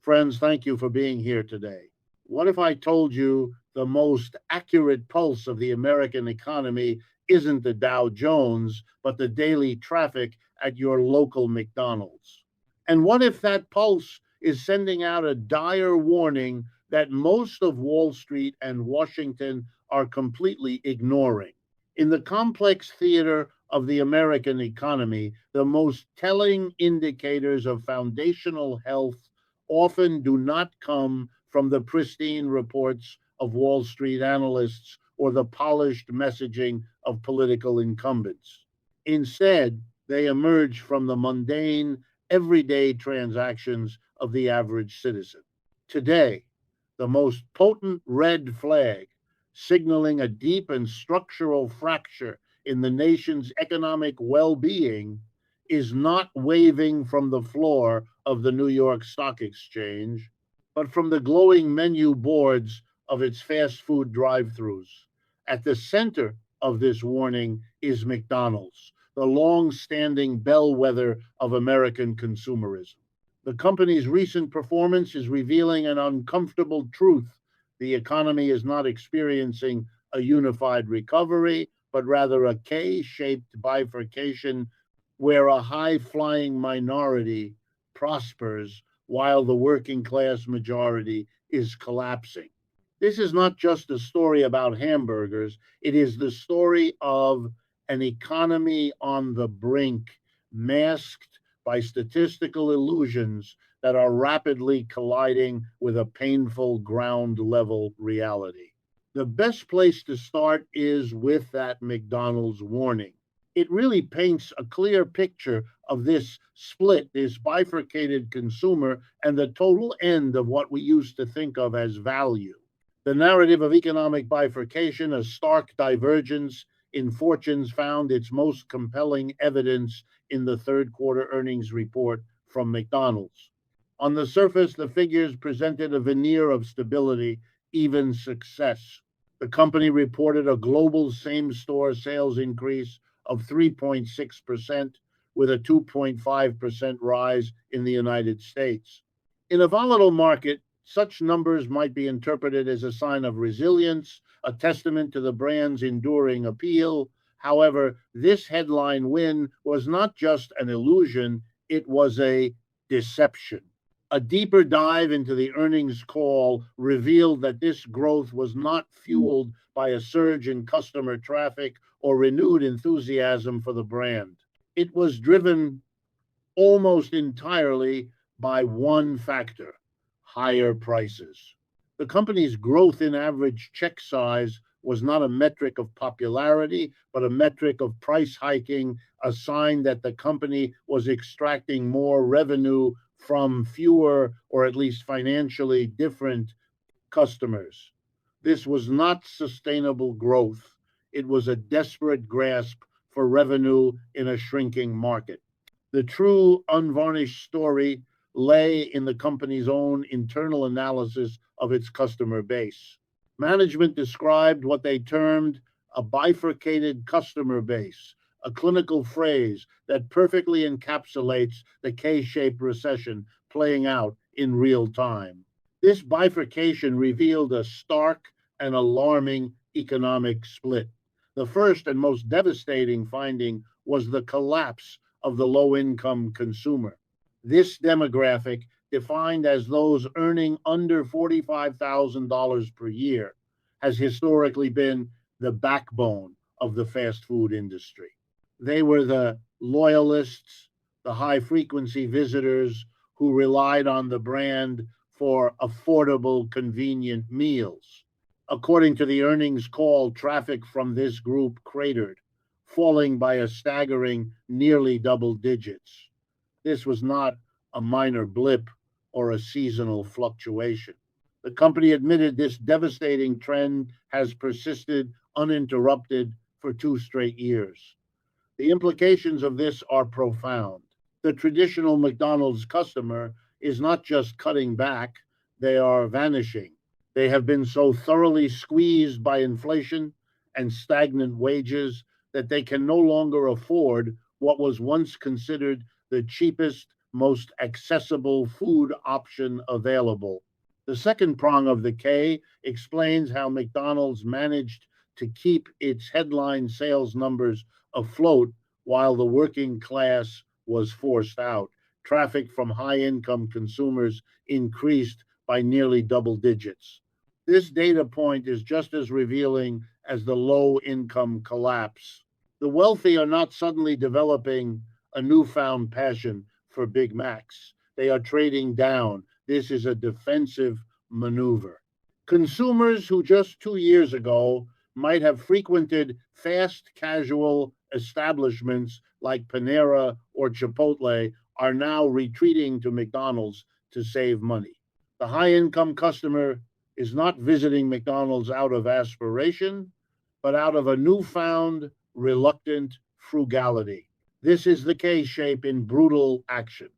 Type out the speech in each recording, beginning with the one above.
Friends, thank you for being here today. What if I told you the most accurate pulse of the American economy isn't the Dow Jones, but the daily traffic at your local McDonald's? And what if that pulse is sending out a dire warning that most of Wall Street and Washington are completely ignoring? In the complex theater of the American economy, the most telling indicators of foundational health often do not come from the pristine reports of Wall Street analysts or the polished messaging of political incumbents. Instead, they emerge from the mundane, everyday transactions of the average citizen. Today, the most potent red flag, signaling a deep and structural fracture in the nation's economic well being, is not waving from the floor of the New York Stock Exchange, but from the glowing menu boards of its fast food drive throughs. At the center of this warning is McDonald's, the long standing bellwether of American consumerism. The company's recent performance is revealing an uncomfortable truth. The economy is not experiencing a unified recovery, but rather a K shaped bifurcation where a high flying minority prospers while the working class majority is collapsing. This is not just a story about hamburgers, it is the story of an economy on the brink, masked by statistical illusions that are rapidly colliding with a painful ground level reality. The best place to start is with that McDonald's warning. It really paints a clear picture of this split, this bifurcated consumer, and the total end of what we used to think of as value. The narrative of economic bifurcation, a stark divergence in fortunes, found its most compelling evidence in the third quarter earnings report from McDonald's. On the surface, the figures presented a veneer of stability, even success. The company reported a global same store sales increase of 3.6%, with a 2.5% rise in the United States. In a volatile market, such numbers might be interpreted as a sign of resilience, a testament to the brand's enduring appeal. However, this headline win was not just an illusion, it was a deception. A deeper dive into the earnings call revealed that this growth was not fueled by a surge in customer traffic or renewed enthusiasm for the brand. It was driven almost entirely by one factor: higher prices. The company's growth in average check size was not a metric of popularity, but a metric of price hiking, a sign that the company was extracting more revenue from fewer, or at least financially different, customers. This was not sustainable growth. It was a desperate grasp for revenue in a shrinking market. The true unvarnished story lay in the company's own internal analysis of its customer base. Management described what they termed a bifurcated customer base, a clinical phrase that perfectly encapsulates the K shaped recession playing out in real time. This bifurcation revealed a stark and alarming economic split. The first and most devastating finding was the collapse of the low income consumer. This demographic, defined as those earning under $45,000 per year, has historically been the backbone of the fast food industry. They were the loyalists, the high frequency visitors who relied on the brand for affordable, convenient meals. According to the earnings call, traffic from this group cratered, falling by a staggering nearly double digits. This was not a minor blip or a seasonal fluctuation. The company admitted this devastating trend has persisted uninterrupted for 2 straight years. The implications of this are profound. The traditional McDonald's customer is not just cutting back, they are vanishing. They have been so thoroughly squeezed by inflation and stagnant wages that they can no longer afford what was once considered the cheapest, most accessible food option available. The second prong of the K explains how McDonald's managed to keep its headline sales numbers afloat while the working class was forced out. Traffic from high income consumers increased by nearly double digits. This data point is just as revealing as the low income collapse. The wealthy are not suddenly developing a newfound passion for Big Macs. They are trading down. This is a defensive maneuver. Consumers who just 2 years ago might have frequented fast casual establishments like Panera or Chipotle are now retreating to McDonald's to save money. The high income customer is not visiting McDonald's out of aspiration, but out of a newfound reluctant frugality. This is the K shape in brutal action.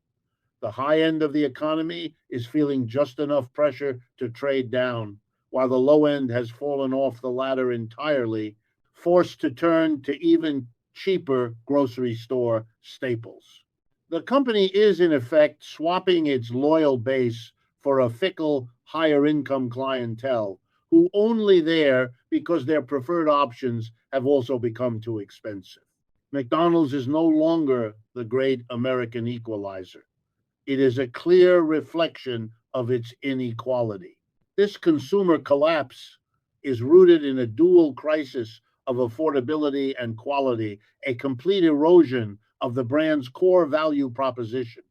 The high end of the economy is feeling just enough pressure to trade down, while the low end has fallen off the ladder entirely, forced to turn to even cheaper grocery store staples. The company is, in effect, swapping its loyal base for a fickle, higher income clientele who only there because their preferred options have also become too expensive. McDonald's is no longer the great American equalizer. It is a clear reflection of its inequality. This consumer collapse is rooted in a dual crisis of affordability and quality, a complete erosion of the brand's core value proposition.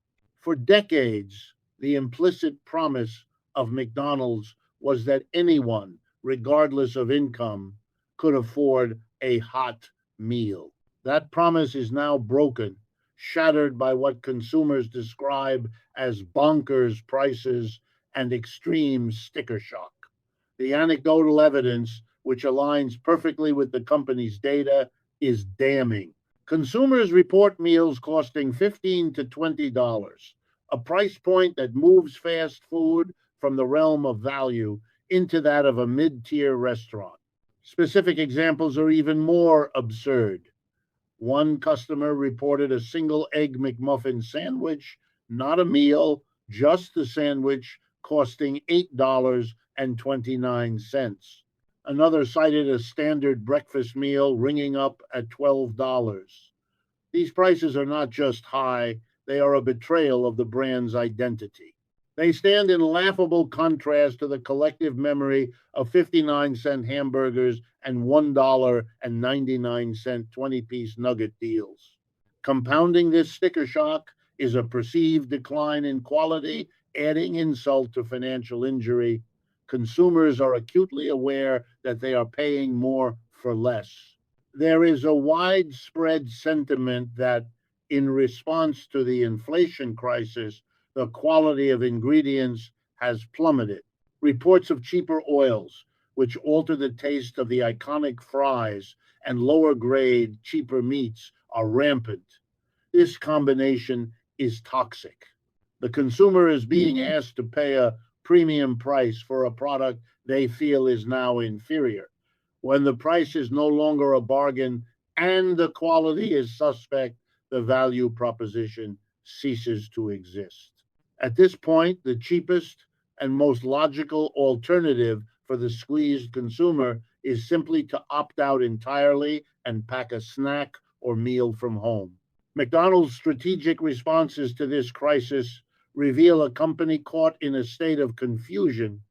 For decades, the implicit promise of McDonald's was that anyone, regardless of income, could afford a hot meal. That promise is now broken, shattered by what consumers describe as bonkers prices and extreme sticker shock. The anecdotal evidence, which aligns perfectly with the company's data, is damning. Consumers report meals costing $15 to $20, a price point that moves fast food from the realm of value into that of a mid tier restaurant. Specific examples are even more absurd. One customer reported a single egg McMuffin sandwich, not a meal, just the sandwich, costing $8.29. Another cited a standard breakfast meal ringing up at $12. These prices are not just high, they are a betrayal of the brand's identity. They stand in laughable contrast to the collective memory of 59-cent hamburgers and $1.99 20-piece nugget deals. Compounding this sticker shock is a perceived decline in quality, adding insult to financial injury. Consumers are acutely aware that they are paying more for less. There is a widespread sentiment that, in response to the inflation crisis, the quality of ingredients has plummeted. Reports of cheaper oils, which alter the taste of the iconic fries, and lower grade, cheaper meats are rampant. This combination is toxic. The consumer is being asked to pay a premium price for a product they feel is now inferior. When the price is no longer a bargain and the quality is suspect, the value proposition ceases to exist. At this point, the cheapest and most logical alternative for the squeezed consumer is simply to opt out entirely and pack a snack or meal from home. McDonald's strategic responses to this crisis reveal a company caught in a state of confusion,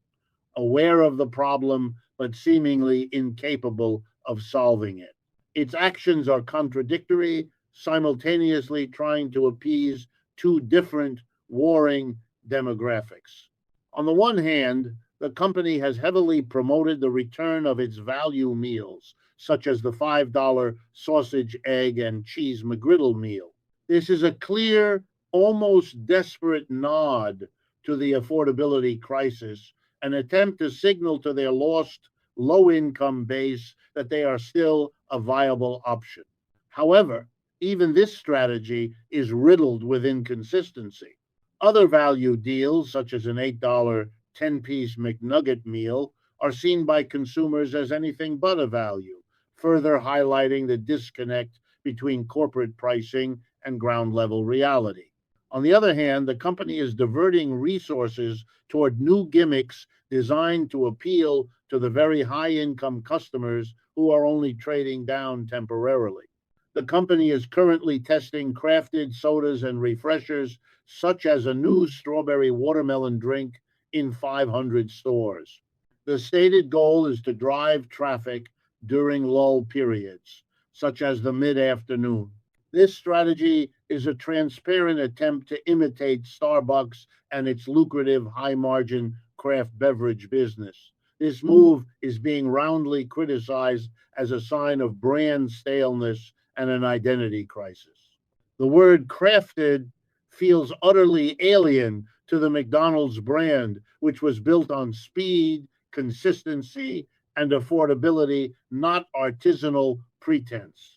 aware of the problem, but seemingly incapable of solving it. Its actions are contradictory, simultaneously trying to appease two different, warring demographics. On the one hand, the company has heavily promoted the return of its value meals, such as the $5 sausage, egg, and cheese McGriddle meal. This is a clear, almost desperate nod to the affordability crisis, an attempt to signal to their lost low income base that they are still a viable option. However, even this strategy is riddled with inconsistency. Other value deals, such as an $8 10-piece McNugget meal, are seen by consumers as anything but a value, further highlighting the disconnect between corporate pricing and ground level reality. On the other hand, the company is diverting resources toward new gimmicks designed to appeal to the very high income customers who are only trading down temporarily. The company is currently testing crafted sodas and refreshers, such as a new strawberry watermelon drink, in 500 stores. The stated goal is to drive traffic during lull periods, such as the mid afternoon. This strategy is a transparent attempt to imitate Starbucks and its lucrative high margin craft beverage business. This move is being roundly criticized as a sign of brand staleness and an identity crisis. The word crafted feels utterly alien to the McDonald's brand, which was built on speed, consistency, and affordability, not artisanal pretense.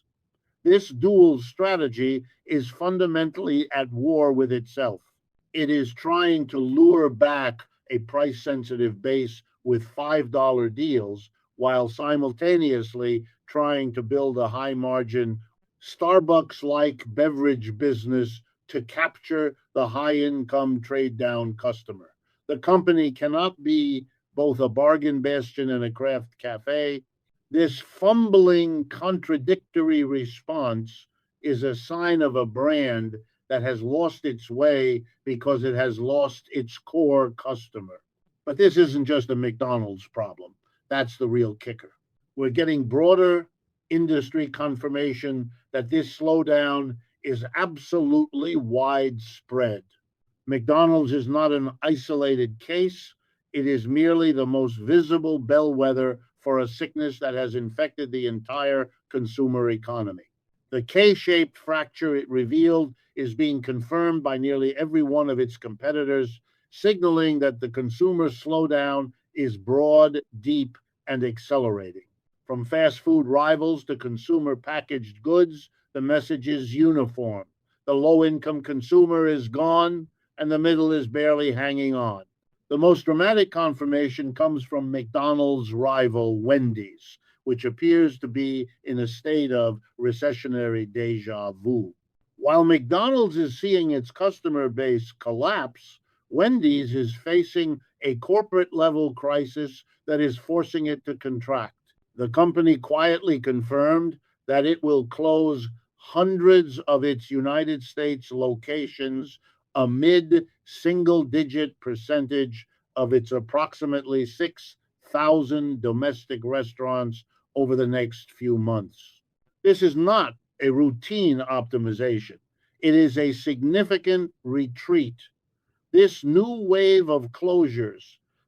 This dual strategy is fundamentally at war with itself. It is trying to lure back a price sensitive base with $5 deals while simultaneously trying to build a high margin Starbucks like beverage business to capture the high income trade down customer. The company cannot be both a bargain bastion and a craft cafe. This fumbling, contradictory response is a sign of a brand that has lost its way because it has lost its core customer. But this isn't just a McDonald's problem. That's the real kicker. We're getting broader industry confirmation that this slowdown is absolutely widespread. McDonald's is not an isolated case. It is merely the most visible bellwether for a sickness that has infected the entire consumer economy. The K shaped fracture it revealed is being confirmed by nearly every one of its competitors, signaling that the consumer slowdown is broad, deep, and accelerating. From fast food rivals to consumer packaged goods, the message is uniform. The low income consumer is gone, and the middle is barely hanging on. The most dramatic confirmation comes from McDonald's rival Wendy's, which appears to be in a state of recessionary deja vu. While McDonald's is seeing its customer base collapse, Wendy's is facing a corporate level crisis that is forcing it to contract. The company quietly confirmed that it will close hundreds of its United States locations, a mid single digit percentage of its approximately 6,000 domestic restaurants over the next few months. This is not a routine optimization, it is a significant retreat. This new wave of closures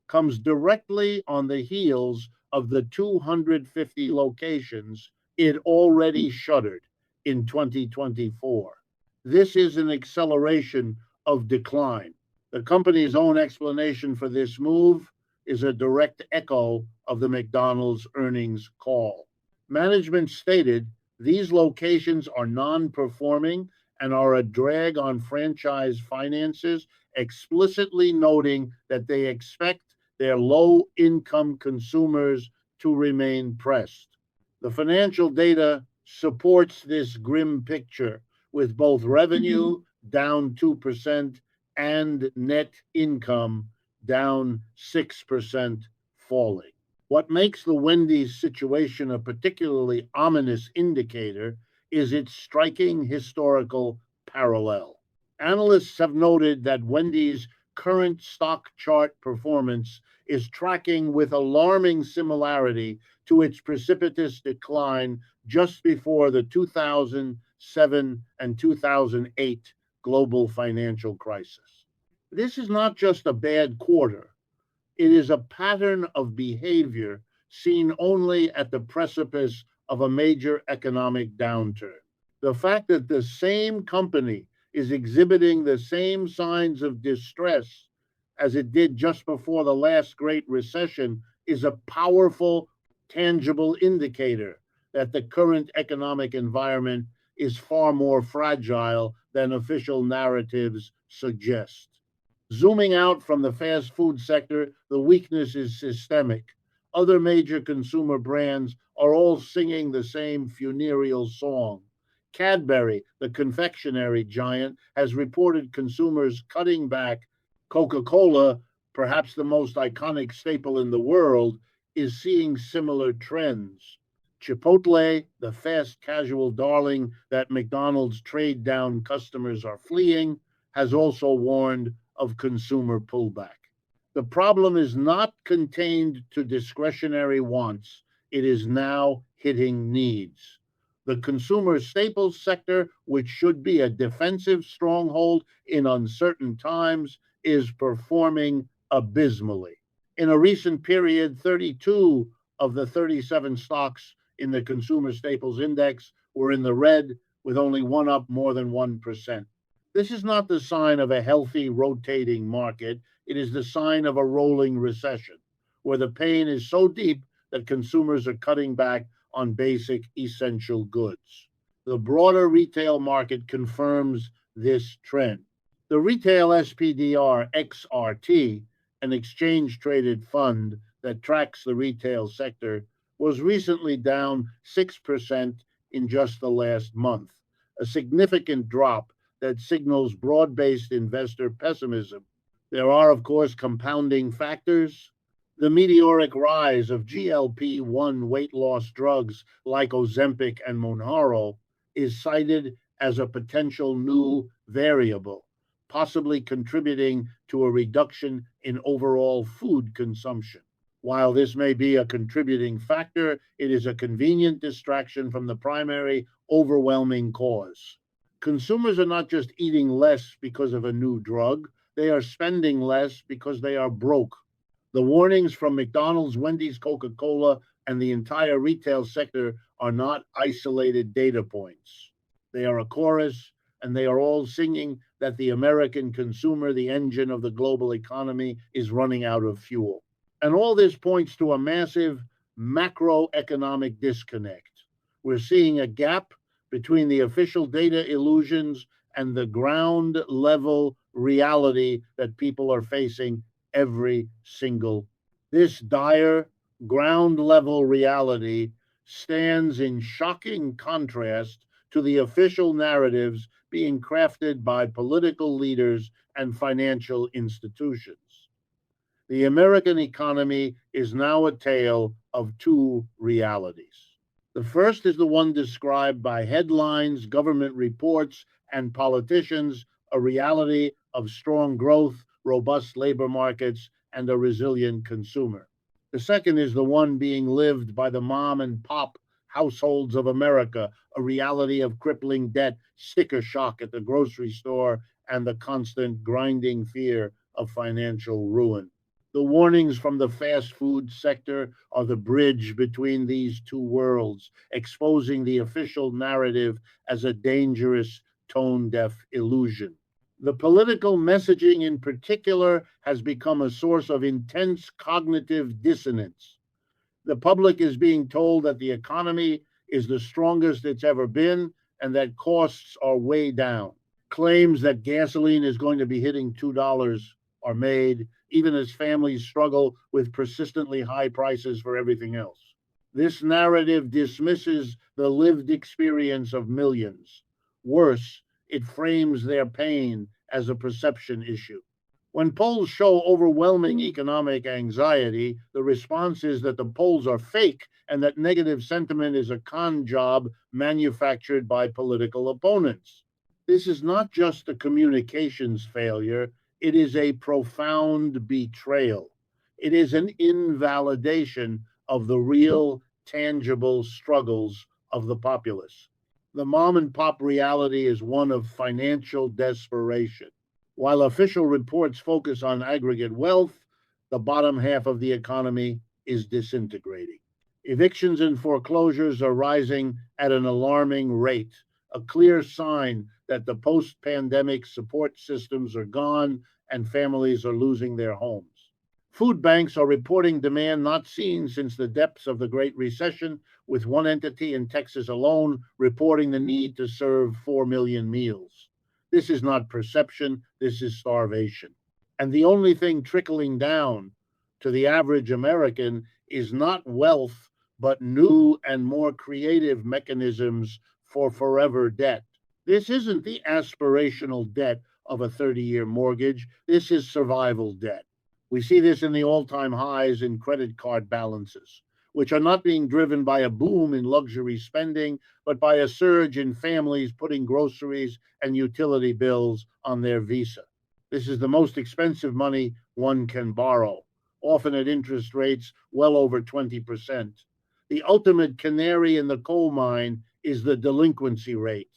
comes directly on the heels of the 250 locations it already shuttered in 2024. This is an acceleration of decline. The company's own explanation for this move is a direct echo of the McDonald's earnings call. Management stated these locations are non performing and are a drag on franchise finances, explicitly noting that they expect their low income consumers to remain pressed. The financial data supports this grim picture, with both revenue down 2% and net income down 6% falling. What makes the Wendy's situation a particularly ominous indicator is its striking historical parallel. Analysts have noted that Wendy's current stock chart performance is tracking with alarming similarity to its precipitous decline just before the 2007 and 2008 global financial crisis. This is not just a bad quarter, it is a pattern of behavior seen only at the precipice of a major economic downturn. The fact that the same company is exhibiting the same signs of distress as it did just before the last Great Recession is a powerful, tangible indicator that the current economic environment is far more fragile than official narratives suggest. Zooming out from the fast food sector, the weakness is systemic. Other major consumer brands are all singing the same funereal song. Cadbury, the confectionery giant, has reported consumers cutting back. Coca-Cola, perhaps the most iconic staple in the world, is seeing similar trends. Chipotle, the fast casual darling that McDonald's trade down customers are fleeing, has also warned of consumer pullback. The problem is not contained to discretionary wants, it is now hitting needs. The consumer staples sector, which should be a defensive stronghold in uncertain times, is performing abysmally. In a recent period, 32 of the 37 stocks in the consumer staples index were in the red, with only one up more than 1%. This is not the sign of a healthy rotating market. It is the sign of a rolling recession, where the pain is so deep that consumers are cutting back on basic essential goods. The broader retail market confirms this trend. The retail SPDR XRT, an exchange traded fund that tracks the retail sector, was recently down 6% in just the last month, a significant drop that signals broad based investor pessimism. There are, of course, compounding factors. The meteoric rise of GLP-1 weight loss drugs like Ozempic and Mounjaro is cited as a potential new variable, possibly contributing to a reduction in overall food consumption. While this may be a contributing factor, it is a convenient distraction from the primary overwhelming cause. Consumers are not just eating less because of a new drug, they are spending less because they are broke. The warnings from McDonald's, Wendy's, Coca-Cola, and the entire retail sector are not isolated data points. They are a chorus, and they are all singing that the American consumer, the engine of the global economy, is running out of fuel. And all this points to a massive macroeconomic disconnect. We're seeing a gap between the official data illusions and the ground level reality that people are facing every single. This dire ground level reality stands in shocking contrast to the official narratives being crafted by political leaders and financial institutions. The American economy is now a tale of two realities. The first is the one described by headlines, government reports, and politicians, a reality of strong growth, robust labor markets, and a resilient consumer. The second is the one being lived by the mom and pop households of America, a reality of crippling debt, sticker shock at the grocery store, and the constant grinding fear of financial ruin. The warnings from the fast food sector are the bridge between these two worlds, exposing the official narrative as a dangerous, tone deaf illusion. The political messaging in particular has become a source of intense cognitive dissonance. The public is being told that the economy is the strongest it's ever been and that costs are way down. Claims that gasoline is going to be hitting $2 are made, even as families struggle with persistently high prices for everything else. This narrative dismisses the lived experience of millions. Worse, it frames their pain as a perception issue. When polls show overwhelming economic anxiety, the response is that the polls are fake and that negative sentiment is a con job manufactured by political opponents. This is not just a communications failure, it is a profound betrayal. It is an invalidation of the real, tangible struggles of the populace. The mom and pop reality is one of financial desperation. While official reports focus on aggregate wealth, the bottom half of the economy is disintegrating. Evictions and foreclosures are rising at an alarming rate, a clear sign that the post pandemic support systems are gone and families are losing their homes. Food banks are reporting demand not seen since the depths of the Great Recession, with one entity in Texas alone reporting the need to serve 4 million meals. This is not perception, this is starvation. And the only thing trickling down to the average American is not wealth, but new and more creative mechanisms for forever debt. This isn't the aspirational debt of a 30-year mortgage. This is survival debt. We see this in the all-time highs in credit card balances, which are not being driven by a boom in luxury spending, but by a surge in families putting groceries and utility bills on their Visa. This is the most expensive money one can borrow, often at interest rates well over 20%. The ultimate canary in the coal mine is the delinquency rate.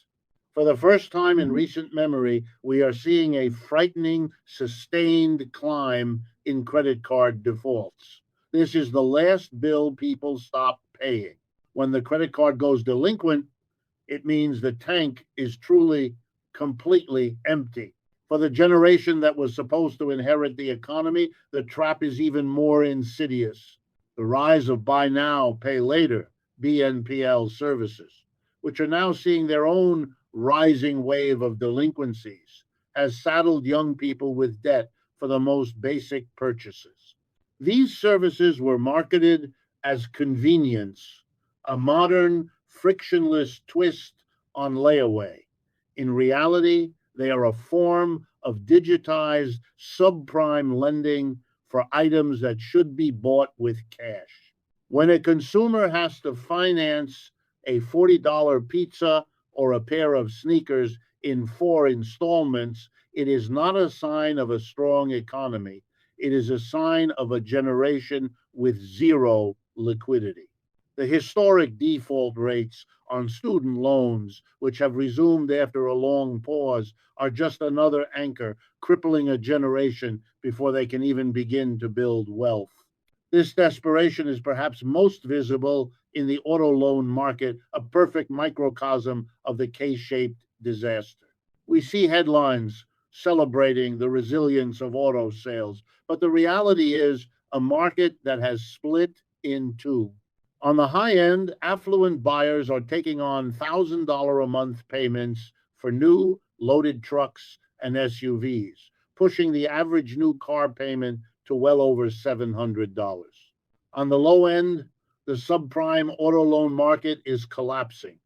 For the first time in recent memory, we are seeing a frightening, sustained climb in credit card defaults. This is the last bill people stop paying. When the credit card goes delinquent, it means the tank is truly, completely empty. For the generation that was supposed to inherit the economy, the trap is even more insidious. The rise of buy now, pay later, BNPL services, which are now seeing their own rising wave of delinquencies, has saddled young people with debt for the most basic purchases. These services were marketed as convenience, a modern, frictionless twist on layaway. In reality, they are a form of digitized subprime lending for items that should be bought with cash. When a consumer has to finance a $40 pizza or a pair of sneakers in 4 installments, it is not a sign of a strong economy. It is a sign of a generation with zero liquidity. The historic default rates on student loans, which have resumed after a long pause, are just another anchor, crippling a generation before they can even begin to build wealth. This desperation is perhaps most visible in the auto loan market, a perfect microcosm of the K-shaped disaster. We see headlines celebrating the resilience of auto sales, but the reality is a market that has split in two. On the high end, affluent buyers are taking on $1,000 a month payments for new loaded trucks and SUVs, pushing the average new car payment to well over $700. On the low end, the subprime auto loan market is collapsing.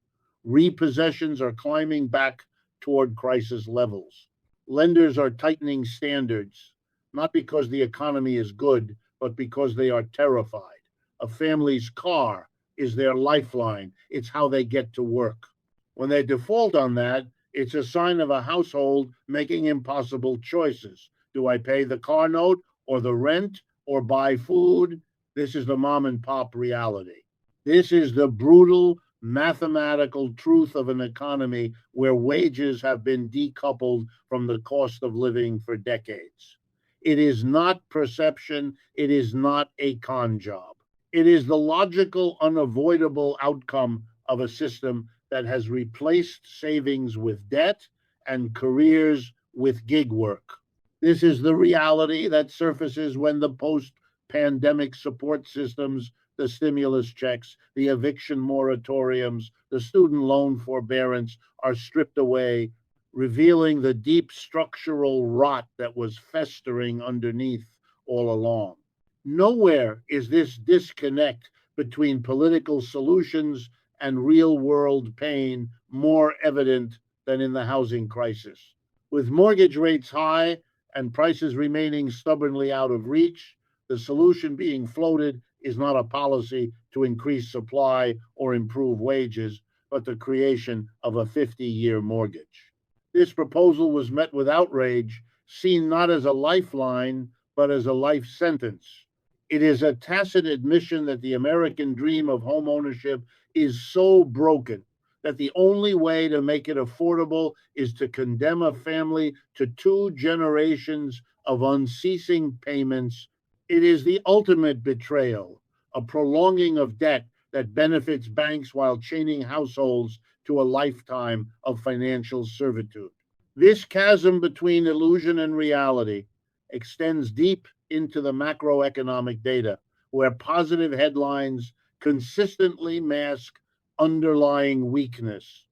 Repossessions are climbing back toward crisis levels. Lenders are tightening standards, not because the economy is good, but because they are terrified. A family's car is their lifeline. It's how they get to work. When they default on that, it's a sign of a household making impossible choices. Do I pay the car note or the rent or buy food? This is the mom and pop reality. This is the brutal mathematical truth of an economy where wages have been decoupled from the cost of living for decades. It is not perception. It is not a con job. It is the logical, unavoidable outcome of a system that has replaced savings with debt and careers with gig work. This is the reality that surfaces when the post pandemic support systems, the stimulus checks, the eviction moratoriums, the student loan forbearance are stripped away, revealing the deep structural rot that was festering underneath all along. Nowhere is this disconnect between political solutions and real world pain more evident than in the housing crisis. With mortgage rates high and prices remaining stubbornly out of reach, the solution being floated is not a policy to increase supply or improve wages, but the creation of a 50-year mortgage. This proposal was met with outrage, seen not as a lifeline, but as a life sentence. It is a tacit admission that the American dream of homeownership is so broken that the only way to make it affordable is to condemn a family to 2 generations of unceasing payments. It is the ultimate betrayal, a prolonging of debt that benefits banks while chaining households to a lifetime of financial servitude. This chasm between illusion and reality extends deep into the macroeconomic data, where positive headlines consistently mask underlying weakness.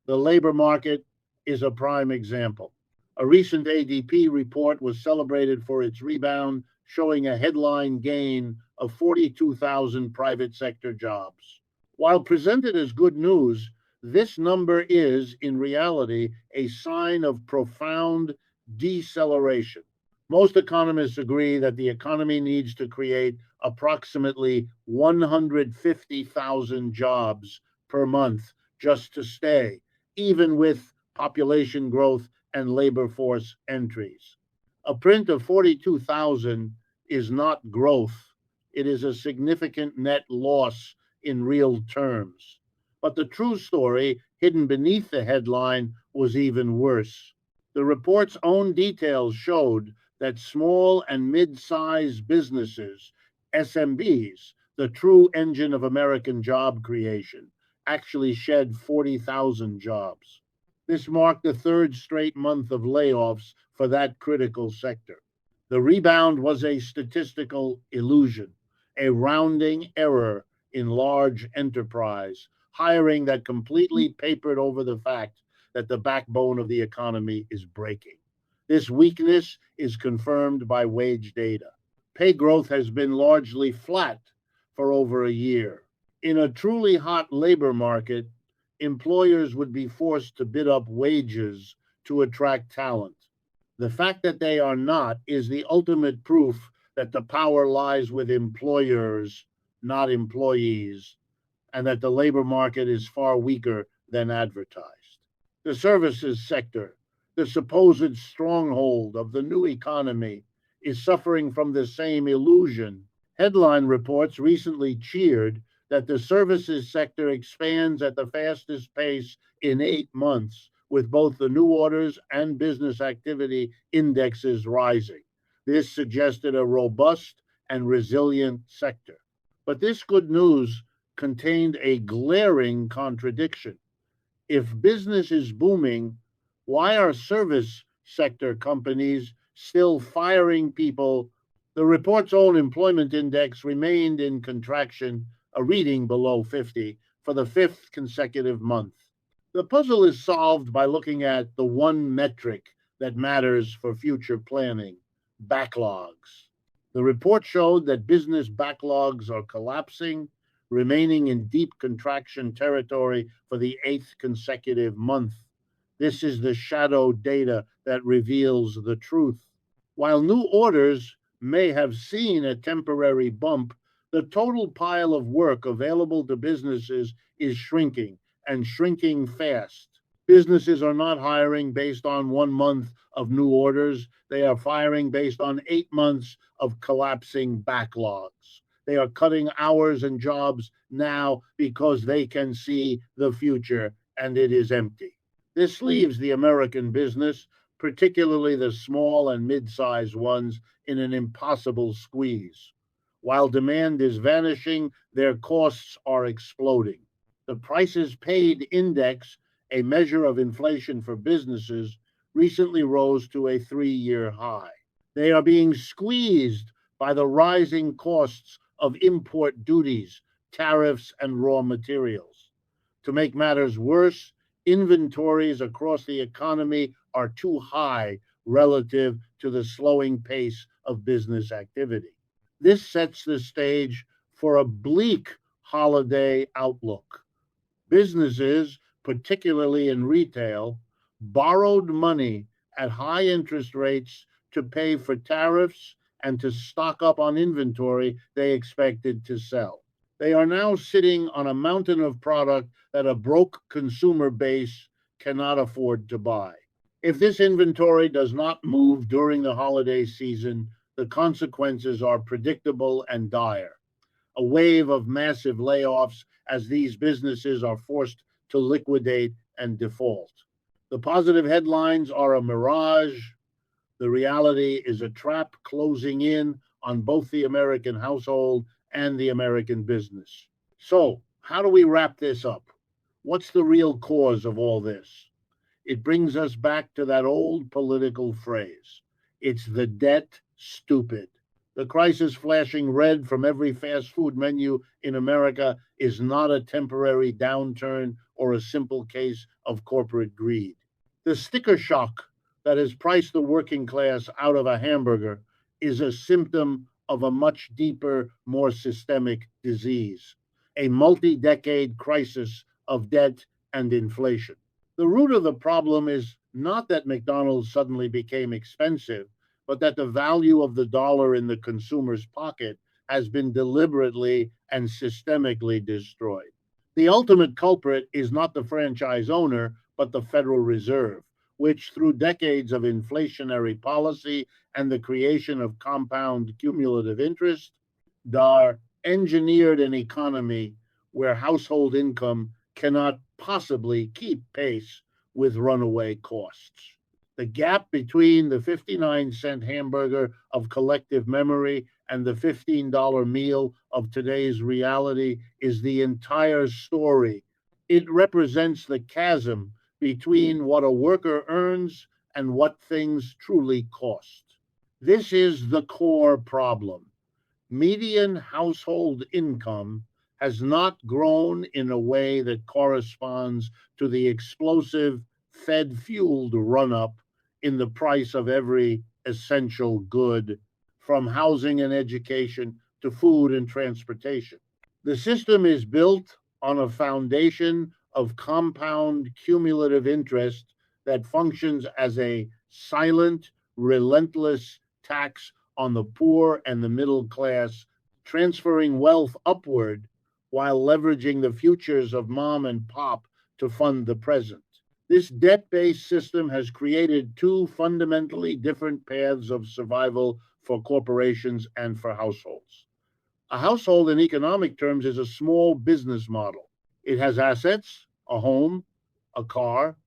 The labor market is a prime example. A recent ADP report was celebrated for its rebound, showing a headline gain of 42,000 private sector jobs. While presented as good news, This number is, in reality, a sign of profound deceleration. Most economists agree that the economy needs to create approximately 150,000 jobs per month just to stay, even with population growth and labor force entries. A print of 42,000 is not growth, it is a significant net loss in real terms. But the true story, hidden beneath the headline, was even worse. The report's own details showed that small and mid sized businesses, SMBs, the true engine of American job creation, actually shed 40,000 jobs. This marked the third straight month of layoffs for that critical sector. The rebound was a statistical illusion, a rounding error in large enterprise, hiring that completely papered over the fact that the backbone of the economy is breaking. This weakness is confirmed by wage data. Pay growth has been largely flat for over a year. In a truly hot labor market, employers would be forced to bid up wages to attract talent. The fact that they are not is the ultimate proof that the power lies with employers, not employees, and that the labor market is far weaker than advertised. The services sector, the supposed stronghold of the new economy, is suffering from the same illusion. Headline reports recently cheered that the services sector expands at the fastest pace in 8 months, with both the new orders and business activity indexes rising. This suggested a robust and resilient sector. But this good news contained a glaring contradiction. If business is booming, why are service sector companies still firing people? The report's own employment index remained in contraction, a reading below 50, for the fifth consecutive month. The puzzle is solved by looking at the one metric that matters for future planning: backlogs. The report showed that business backlogs are collapsing, remaining in deep contraction territory for the eighth consecutive month. This is the shadow data that reveals the truth. While new orders may have seen a temporary bump, the total pile of work available to businesses is shrinking, and shrinking fast. Businesses are not hiring based on 1 month of new orders. They are firing based on 8 months of collapsing backlogs. They are cutting hours and jobs now because they can see the future and it is empty. This leaves the American business, particularly the small and mid sized ones, in an impossible squeeze. While demand is vanishing, their costs are exploding. The prices paid index, a measure of inflation for businesses, recently rose to a 3 year high. They are being squeezed by the rising costs of import duties, tariffs, and raw materials. To make matters worse, inventories across the economy are too high relative to the slowing pace of business activity. This sets the stage for a bleak holiday outlook. Businesses, particularly in retail, borrowed money at high interest rates to pay for tariffs and to stock up on inventory they expected to sell. They are now sitting on a mountain of product that a broke consumer base cannot afford to buy. If this inventory does not move during the holiday season, the consequences are predictable and dire: a wave of massive layoffs as these businesses are forced to liquidate and default. The positive headlines are a mirage. The reality is a trap closing in on both the American household and the American business. So, how do we wrap this up? What's the real cause of all this? It brings us back to that old political phrase: it's the debt stupid. The crisis flashing red from every fast food menu in America is not a temporary downturn or a simple case of corporate greed. The sticker shock that has priced the working class out of a hamburger is a symptom of a much deeper, more systemic disease: a multi decade crisis of debt and inflation. The root of the problem is not that McDonald's suddenly became expensive, but that the value of the dollar in the consumer's pocket has been deliberately and systemically destroyed. The ultimate culprit is not the franchise owner, but the Federal Reserve, which, through decades of inflationary policy and the creation of compound cumulative interest, DAR engineered an economy where household income cannot possibly keep pace with runaway costs. The gap between the 59-cent hamburger of collective memory and the $15 meal of today's reality is the entire story. It represents the chasm between what a worker earns and what things truly cost. This is the core problem. Median household income has not grown in a way that corresponds to the explosive Fed fueled run up in the price of every essential good, from housing and education to food and transportation. The system is built on a foundation of compound cumulative interest that functions as a silent, relentless tax on the poor and the middle class, transferring wealth upward while leveraging the futures of mom and pop to fund the present. This debt based system has created two fundamentally different paths of survival for corporations and for households. A household in economic terms is a small business model. It has assets, a home, a car,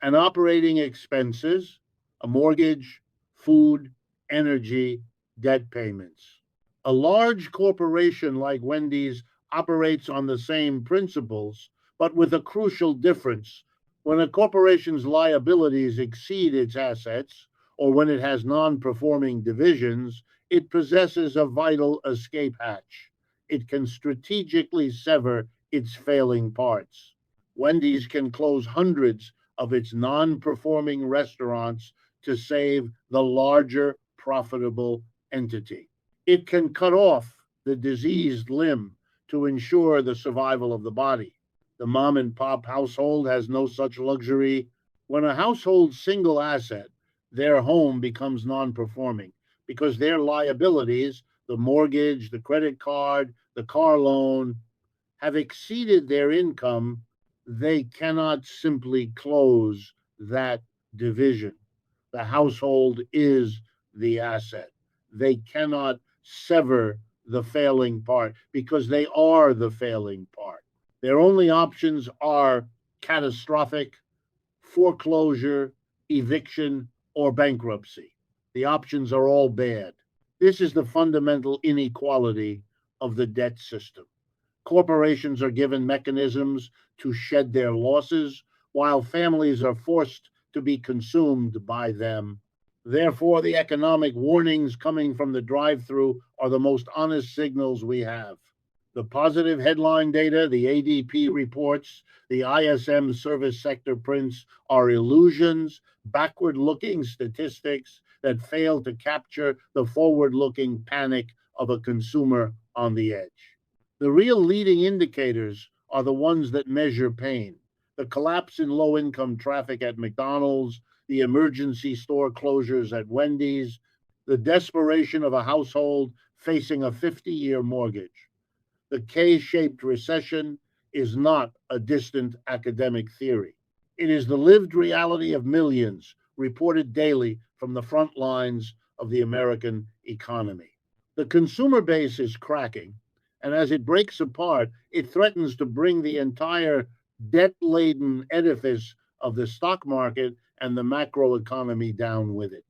and operating expenses, a mortgage, food, energy, debt payments. A large corporation like Wendy's operates on the same principles, but with a crucial difference. When a corporation's liabilities exceed its assets, or when it has non performing divisions, it possesses a vital escape hatch. It can strategically sever its failing parts. Wendy's can close hundreds of its non performing restaurants to save the larger profitable entity. It can cut off the diseased limb to ensure the survival of the body. The mom and pop household has no such luxury. When a household's single asset, their home, becomes non performing because their liabilities, the mortgage, the credit card, the car loan, have exceeded their income, they cannot simply close that division. The household is the asset. They cannot sever the failing part because they are the failing part. Their only options are catastrophic, foreclosure, eviction, or bankruptcy. The options are all bad. This is the fundamental inequality of the debt system. Corporations are given mechanisms to shed their losses, while families are forced to be consumed by them. Therefore, the economic warnings coming from the drive through are the most honest signals we have. The positive headline data, the ADP reports, the ISM service sector prints are illusions, backward looking statistics that fail to capture the forward looking panic of a consumer on the edge. The real leading indicators are the ones that measure pain. The collapse in low income traffic at McDonald's, the emergency store closures at Wendy's, the desperation of a household facing a 50-year mortgage. The K shaped recession is not a distant academic theory. It is the lived reality of millions reported daily from the front lines of the American economy. The consumer base is cracking, and as it breaks apart, it threatens to bring the entire debt laden edifice of the stock market and the macroeconomy down with it.